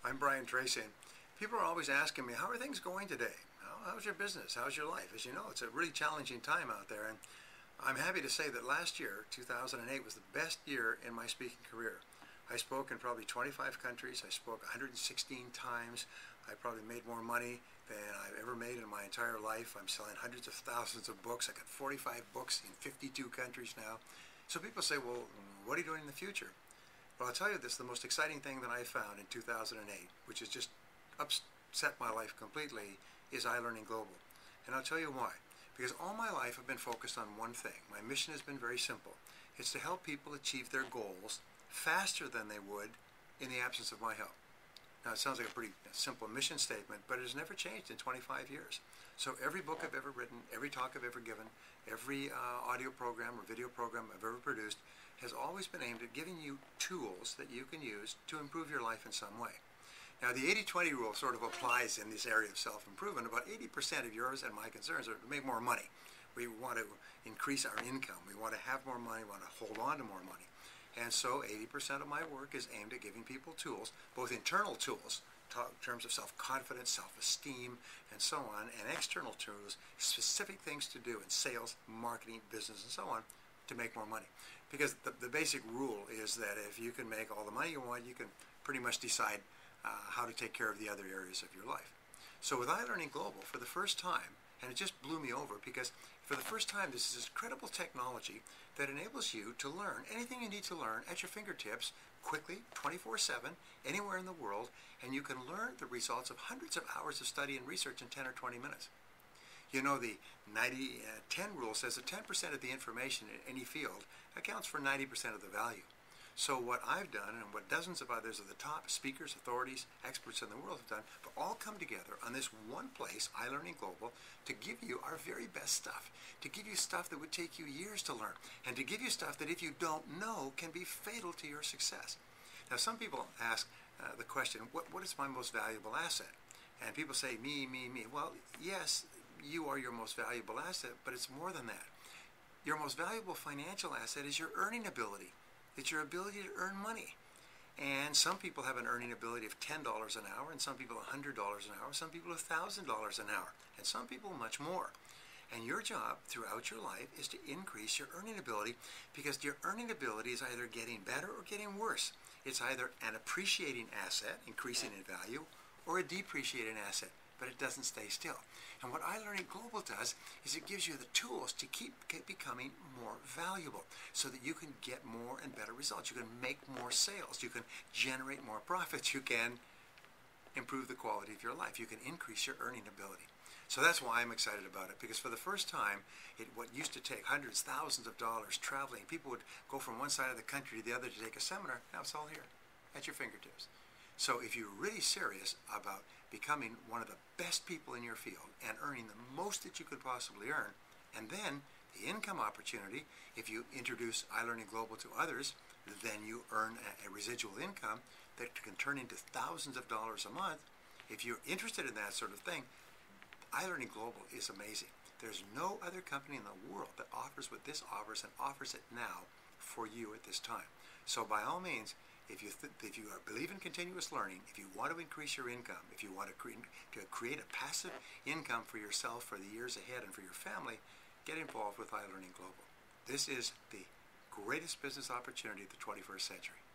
I'm Brian Tracy. People are always asking me, how are things going today? How's your business? How's your life? As you know, it's a really challenging time out there, and I'm happy to say that last year, 2008, was the best year in my speaking career. I spoke in probably 25 countries. I spoke 116 times. I probably made more money than I've ever made in my entire life. I'm selling hundreds of thousands of books. I got 45 books in 52 countries now. So people say, well, what are you doing in the future? Well, I'll tell you this, the most exciting thing that I found in 2008, which has just upset my life completely, is iLearning Global. And I'll tell you why. Because all my life I've been focused on one thing. My mission has been very simple. It's to help people achieve their goals faster than they would in the absence of my help. Now, it sounds like a pretty simple mission statement, but it has never changed in 25 years. So every book I've ever written, every talk I've ever given, every audio program or video program I've ever produced has always been aimed at giving you tools that you can use to improve your life in some way. Now, the 80-20 rule sort of applies in this area of self-improvement. About 80% of yours and my concerns are to make more money. We want to increase our income. We want to have more money. We want to hold on to more money. And so 80% of my work is aimed at giving people tools, both internal tools, in terms of self-confidence, self-esteem, and so on, and external tools, specific things to do in sales, marketing, business, and so on, to make more money. Because the basic rule is that if you can make all the money you want, you can pretty much decide how to take care of the other areas of your life. So with iLearning Global, for the first time, and it just blew me over because for the first time this is this incredible technology that enables you to learn anything you need to learn at your fingertips quickly, 24/7, anywhere in the world, and you can learn the results of hundreds of hours of study and research in 10 or 20 minutes. You know, the 90-10 rule says that 10% of the information in any field accounts for 90% of the value. So what I've done, and what dozens of others of the top speakers, authorities, experts in the world have done, have all come together on this one place, iLearning Global, to give you our very best stuff, to give you stuff that would take you years to learn, and to give you stuff that if you don't know can be fatal to your success. Now, some people ask the question, what is my most valuable asset? And people say, me. Well, yes, you are your most valuable asset, but it's more than that. Your most valuable financial asset is your earning ability. It's your ability to earn money. And some people have an earning ability of $10 an hour, and some people $100 an hour, some people $1,000 an hour, and some people much more. And your job throughout your life is to increase your earning ability, because your earning ability is either getting better or getting worse. It's either an appreciating asset, increasing in value, or a depreciating asset, but it doesn't stay still. And what iLearning Global does is it gives you the tools to keep becoming more valuable so that you can get more and better results. You can make more sales. You can generate more profits. You can improve the quality of your life. You can increase your earning ability. So that's why I'm excited about it, because for the first time, what used to take hundreds, thousands of dollars traveling, people would go from one side of the country to the other to take a seminar. Now it's all here at your fingertips. So if you're really serious about becoming one of the best people in your field and earning the most that you could possibly earn, and then the income opportunity, if you introduce iLearning Global to others, then you earn a residual income that can turn into thousands of dollars a month. If you're interested in that sort of thing, iLearning Global is amazing. There's no other company in the world that offers what this offers and offers it now for you at this time. So by all means, if you believe in continuous learning, if you want to increase your income, if you want to create a passive income for yourself for the years ahead and for your family, get involved with iLearning Global. This is the greatest business opportunity of the 21st century.